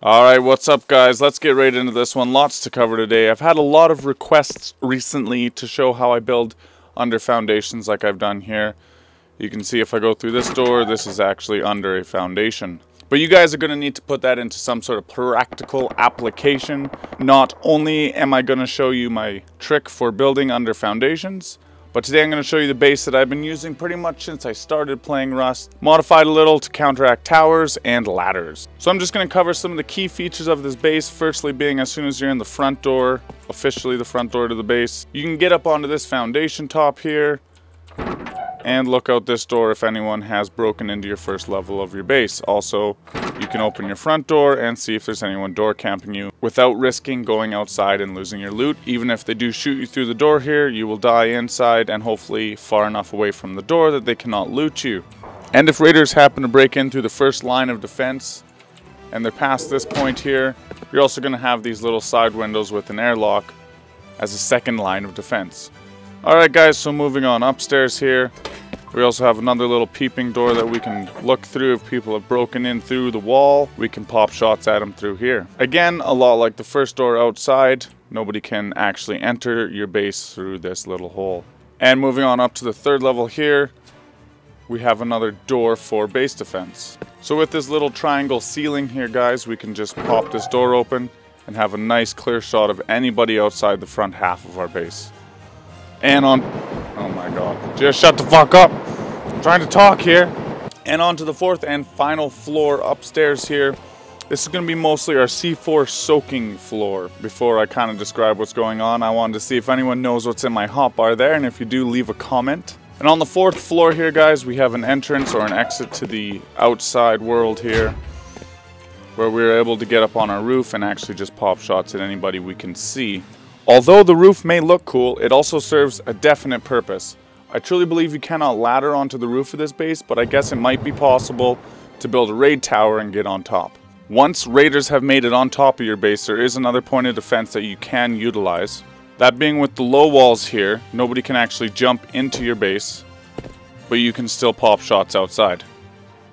Alright, what's up guys? Let's get right into this one. Lots to cover today. I've had a lot of requests recently to show how I build under foundations like I've done here. You can see if I go through this door, this is actually under a foundation. But you guys are going to need to put that into some sort of practical application. Not only am I going to show you my trick for building under foundations, but today I'm going to show you the base that I've been using pretty much since I started playing Rust, modified a little to counteract towers and ladders. So I'm just going to cover some of the key features of this base, firstly being as soon as you're in the front door, officially the front door to the base, you can get up onto this foundation top here, and look out this door if anyone has broken into your first level of your base. Also, you can open your front door and see if there's anyone door camping you without risking going outside and losing your loot. Even if they do shoot you through the door here, you will die inside and hopefully far enough away from the door that they cannot loot you. And if raiders happen to break in through the first line of defense and they're past this point here, you're also going to have these little side windows with an airlock as a second line of defense. Alright guys, so moving on upstairs here, we also have another little peeping door that we can look through. If people have broken in through the wall, we can pop shots at them through here. Again, a lot like the first door outside, nobody can actually enter your base through this little hole. And moving on up to the third level here, we have another door for base defense. So with this little triangle ceiling here guys, we can just pop this door open and have a nice clear shot of anybody outside the front half of our base. And on, oh my god, just shut the fuck up, I'm trying to talk here. And on to the fourth and final floor upstairs here. This is going to be mostly our C4 soaking floor. Before I kind of describe what's going on, I wanted to see if anyone knows what's in my hotbar there, and if you do, leave a comment. And on the fourth floor here guys, we have an entrance or an exit to the outside world here, where we're able to get up on our roof and actually just pop shots at anybody we can see. Although the roof may look cool, it also serves a definite purpose. I truly believe you cannot ladder onto the roof of this base, but I guess it might be possible to build a raid tower and get on top. Once raiders have made it on top of your base, there is another point of defense that you can utilize. That being with the low walls here, nobody can actually jump into your base, but you can still pop shots outside.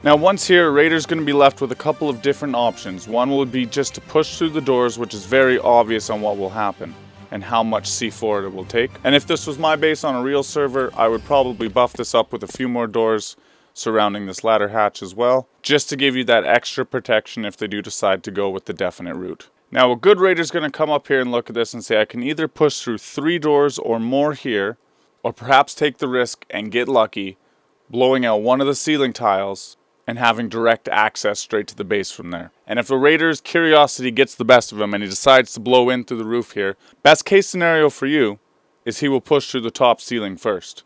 Now once here, raiders going to be left with a couple of different options. One would be just to push through the doors, which is very obvious on what will happen and how much C4 it will take. And if this was my base on a real server, I would probably buff this up with a few more doors surrounding this ladder hatch as well, just to give you that extra protection if they do decide to go with the definite route. Now a good raider is going to come up here and look at this and say, I can either push through 3 doors or more here, or perhaps take the risk and get lucky, blowing out one of the ceiling tiles and having direct access straight to the base from there. And if a raider's curiosity gets the best of him and he decides to blow in through the roof here, best case scenario for you is he will push through the top ceiling first.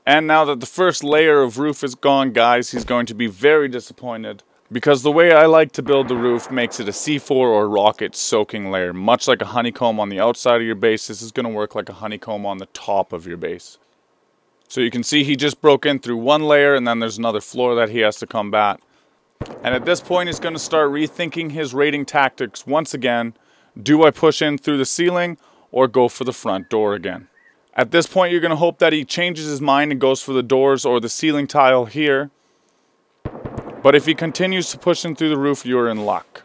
And now that the first layer of roof is gone, guys, he's going to be very disappointed, because the way I like to build the roof makes it a C4 or rocket soaking layer. Much like a honeycomb on the outside of your base, this is going to work like a honeycomb on the top of your base. So you can see he just broke in through one layer, and then there's another floor that he has to combat. And at this point, he's going to start rethinking his raiding tactics once again. Do I push in through the ceiling or go for the front door again? At this point, you're going to hope that he changes his mind and goes for the doors or the ceiling tile here. But if he continues to push in through the roof, you're in luck.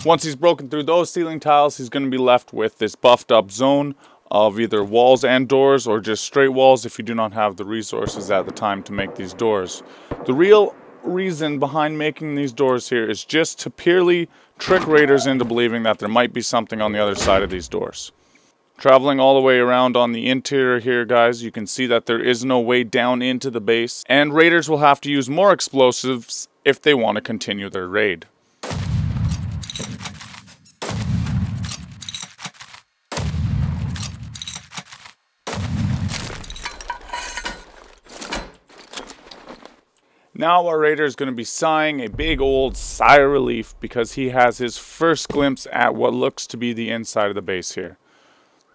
Once he's broken through those ceiling tiles, he's going to be left with this buffed up zone of either walls and doors, or just straight walls if you do not have the resources at the time to make these doors. The real reason behind making these doors here is just to purely trick raiders into believing that there might be something on the other side of these doors. Traveling all the way around on the interior here, guys, you can see that there is no way down into the base, and raiders will have to use more explosives if they want to continue their raid. Now our raider is going to be sighing a big old sigh of relief because he has his first glimpse at what looks to be the inside of the base here.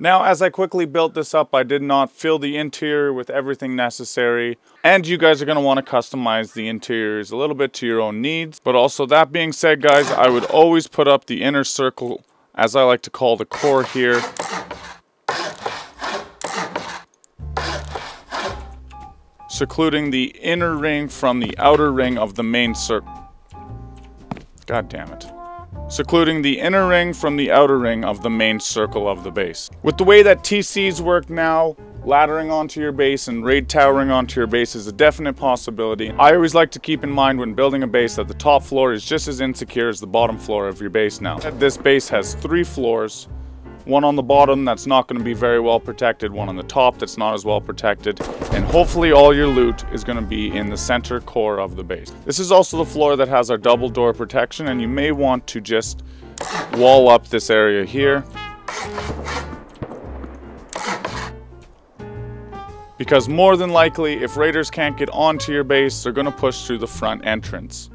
Now, as I quickly built this up, I did not fill the interior with everything necessary. And you guys are going to want to customize the interiors a little bit to your own needs. But also, that being said, guys, I would always put up the inner circle, as I like to call the core here. Secluding the inner ring from the outer ring of the main circle. God damn it. Secluding the inner ring from the outer ring of the main circle of the base. With the way that TCs work now, laddering onto your base and raid towering onto your base is a definite possibility. I always like to keep in mind when building a base that the top floor is just as insecure as the bottom floor of your base now. This base has 3 floors. One on the bottom that's not going to be very well protected, one on the top that's not as well protected, and hopefully all your loot is going to be in the center core of the base. This is also the floor that has our double door protection, and you may want to just wall up this area here, because more than likely, if raiders can't get onto your base, they're going to push through the front entrance.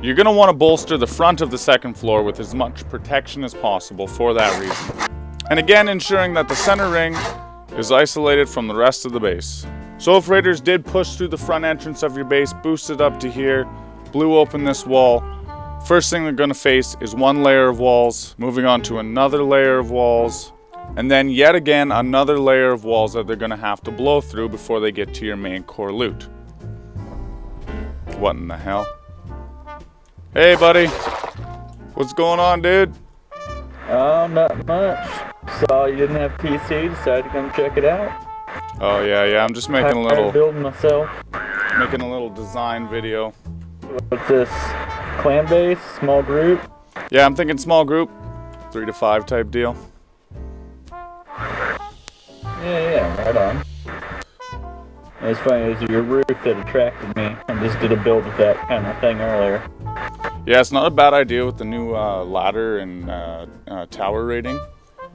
You're going to want to bolster the front of the second floor with as much protection as possible for that reason. And again, ensuring that the center ring is isolated from the rest of the base. So if raiders did push through the front entrance of your base, boosted up to here, blew open this wall, first thing they're going to face is one layer of walls, moving on to another layer of walls, and then yet again another layer of walls that they're going to have to blow through before they get to your main core loot. What in the hell? Hey buddy, what's going on, dude? Oh, not much. Saw you didn't have PC, decided to come check it out. Oh yeah, I'm just making a little building myself. Making a little design video. What's this? Clan base, small group? Yeah, I'm thinking small group, 3 to 5 type deal. Yeah, right on. It's funny, it was your roof that attracted me. I just did a build with that kind of thing earlier. Yeah, it's not a bad idea with the new ladder and tower rating.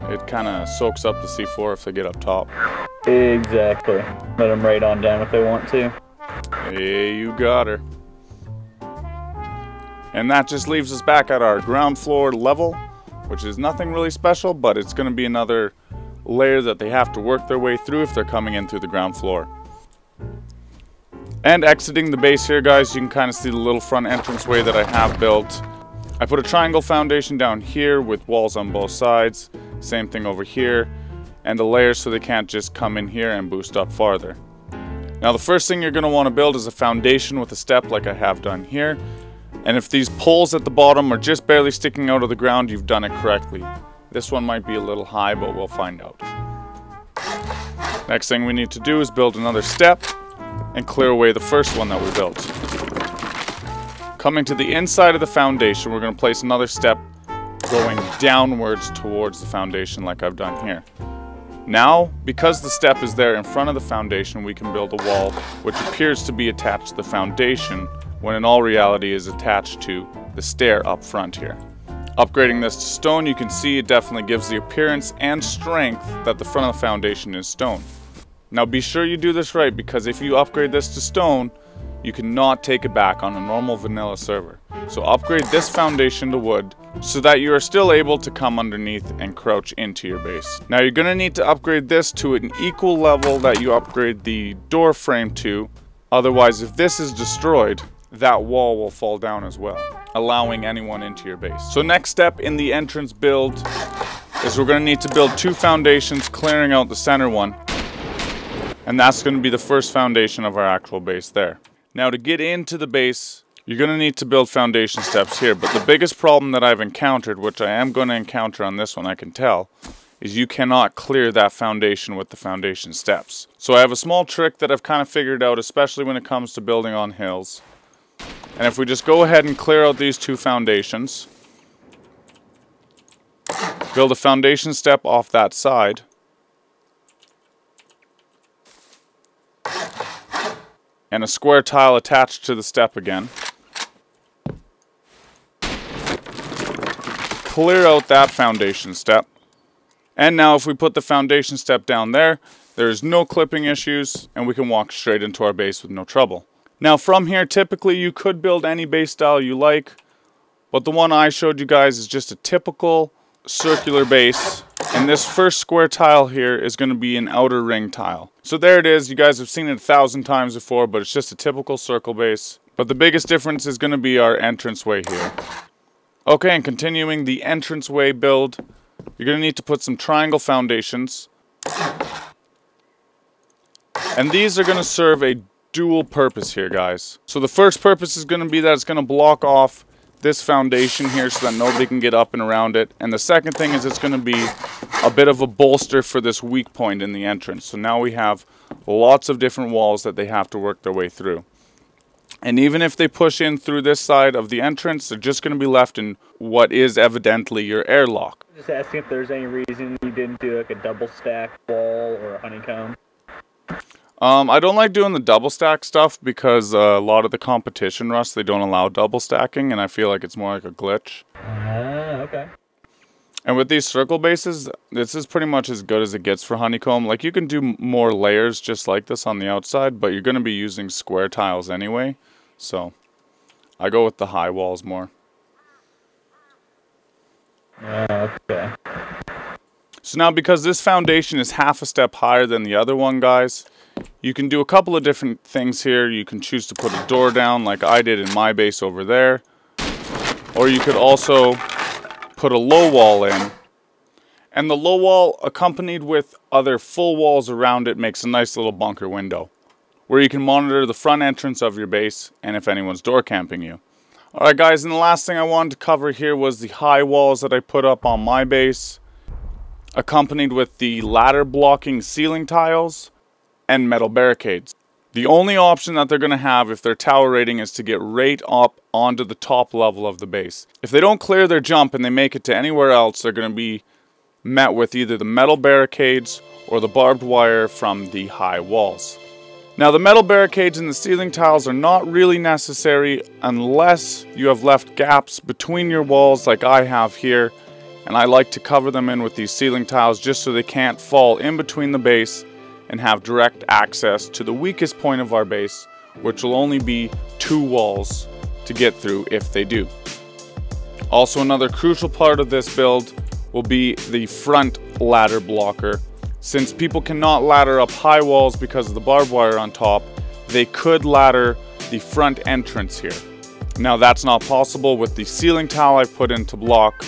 It kind of soaks up the C4 if they get up top. Exactly. Let them raid on down if they want to. Hey, you got her. And that just leaves us back at our ground floor level, which is nothing really special, but it's going to be another layer that they have to work their way through if they're coming in through the ground floor. And exiting the base here, guys, you can kind of see the little front entranceway that I have built. I put a triangle foundation down here with walls on both sides. Same thing over here. And a layer so they can't just come in here and boost up farther. Now the first thing you're going to want to build is a foundation with a step like I have done here. And if these poles at the bottom are just barely sticking out of the ground, you've done it correctly. This one might be a little high, but we'll find out. Next thing we need to do is build another step and clear away the first one that we built. Coming to the inside of the foundation, we're going to place another step going downwards towards the foundation like I've done here. Now, because the step is there in front of the foundation, we can build a wall which appears to be attached to the foundation when in all reality is attached to the stair up front here. Upgrading this to stone, you can see it definitely gives the appearance and strength that the front of the foundation is stone. Now be sure you do this right, because if you upgrade this to stone, you cannot take it back on a normal vanilla server. So upgrade this foundation to wood so that you are still able to come underneath and crouch into your base. Now you're going to need to upgrade this to an equal level that you upgrade the door frame to. Otherwise, if this is destroyed, that wall will fall down as well, allowing anyone into your base. So next step in the entrance build is we're going to need to build 2 foundations, clearing out the center one. And that's going to be the first foundation of our actual base there. Now to get into the base, you're going to need to build foundation steps here. But the biggest problem that I've encountered, which I am going to encounter on this one, I can tell, is you cannot clear that foundation with the foundation steps. So I have a small trick that I've kind of figured out, especially when it comes to building on hills. And if we just go ahead and clear out these 2 foundations, build a foundation step off that side, and a square tile attached to the step again. Clear out that foundation step. And now if we put the foundation step down there, there's no clipping issues, and we can walk straight into our base with no trouble. Now from here, typically you could build any base style you like, but the one I showed you guys is just a typical circular base And this first square tile here is going to be an outer ring tile. So there it is. You guys have seen it 1,000 times before, but it's just a typical circle base. But the biggest difference is going to be our entranceway here. Okay, and continuing the entranceway build, you're going to need to put some triangle foundations. And these are going to serve a dual purpose here, guys. So the first purpose is going to be that it's going to block off this foundation here so that nobody can get up and around it. And the second thing is it's going to be a bit of a bolster for this weak point in the entrance. So now we have lots of different walls that they have to work their way through. And even if they push in through this side of the entrance, they're just going to be left in what is evidently your airlock. Just asking if there's any reason you didn't do like a double stack wall or a honeycomb. I don't like doing the double stack stuff because a lot of the competition Rust, they don't allow double stacking, and I feel like it's more like a glitch. Okay. And with these circle bases, this is pretty much as good as it gets for honeycomb. Like, you can do more layers just like this on the outside, but you're going to be using square tiles anyway. So I go with the high walls more. Okay. So now, because this foundation is half a step higher than the other one, guys, you can do a couple of different things here. You can choose to put a door down like I did in my base over there. Or you could also put a low wall in. And the low wall, accompanied with other full walls around it, makes a nice little bunker window where you can monitor the front entrance of your base and if anyone's door camping you. Alright guys, and the last thing I wanted to cover here was the high walls that I put up on my base, accompanied with the ladder blocking ceiling tiles and metal barricades. The only option that they're going to have if their tower rating is to get right up onto the top level of the base. If they don't clear their jump and they make it to anywhere else, they're going to be met with either the metal barricades or the barbed wire from the high walls. Now, the metal barricades and the ceiling tiles are not really necessary unless you have left gaps between your walls like I have here, and I like to cover them in with these ceiling tiles just so they can't fall in between the base and have direct access to the weakest point of our base, which will only be 2 walls to get through if they do. Also, another crucial part of this build will be the front ladder blocker. Since people cannot ladder up high walls because of the barbed wire on top, they could ladder the front entrance here. Now, that's not possible with the ceiling tile I've put in to block,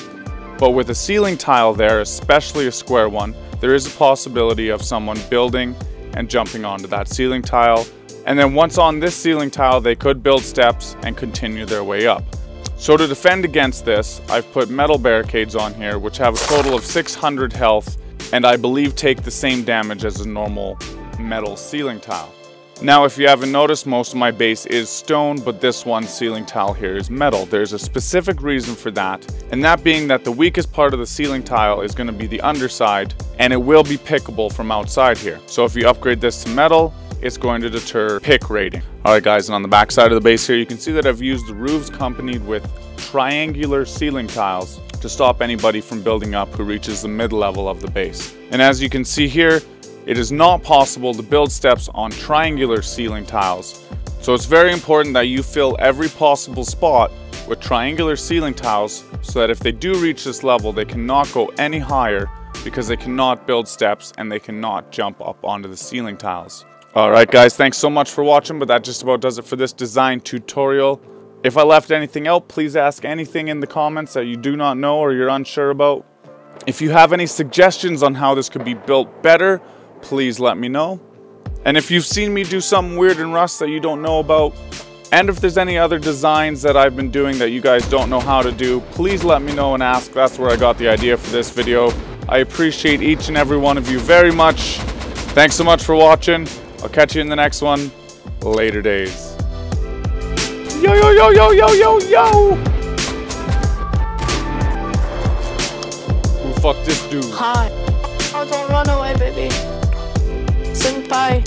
but with a ceiling tile there, especially a square one, there is a possibility of someone building and jumping onto that ceiling tile. And then once on this ceiling tile, they could build steps and continue their way up. So to defend against this, I've put metal barricades on here, which have a total of 600 health, and I believe take the same damage as a normal metal ceiling tile. Now, if you haven't noticed, most of my base is stone, but this one ceiling tile here is metal. There's a specific reason for that, and that being that the weakest part of the ceiling tile is going to be the underside, and it will be pickable from outside here. So if you upgrade this to metal, it's going to deter pick rating. Alright guys, and on the back side of the base here, you can see that I've used the roofs accompanied with triangular ceiling tiles to stop anybody from building up who reaches the mid-level of the base. And as you can see here, it is not possible to build steps on triangular ceiling tiles. So it's very important that you fill every possible spot with triangular ceiling tiles so that if they do reach this level, they cannot go any higher because they cannot build steps and they cannot jump up onto the ceiling tiles. Alright guys, thanks so much for watching, but that just about does it for this design tutorial. If I left anything out, please ask anything in the comments that you do not know or you're unsure about. If you have any suggestions on how this could be built better, please let me know. And if you've seen me do something weird in Rust that you don't know about, and if there's any other designs that I've been doing that you guys don't know how to do, please let me know and ask. That's where I got the idea for this video. I appreciate each and every one of you very much. Thanks so much for watching. I'll catch you in the next one. Later days. Yo, yo, yo, yo, yo, yo, yo! Who fucked this dude? Hi. Oh, don't run away, baby. Senpai.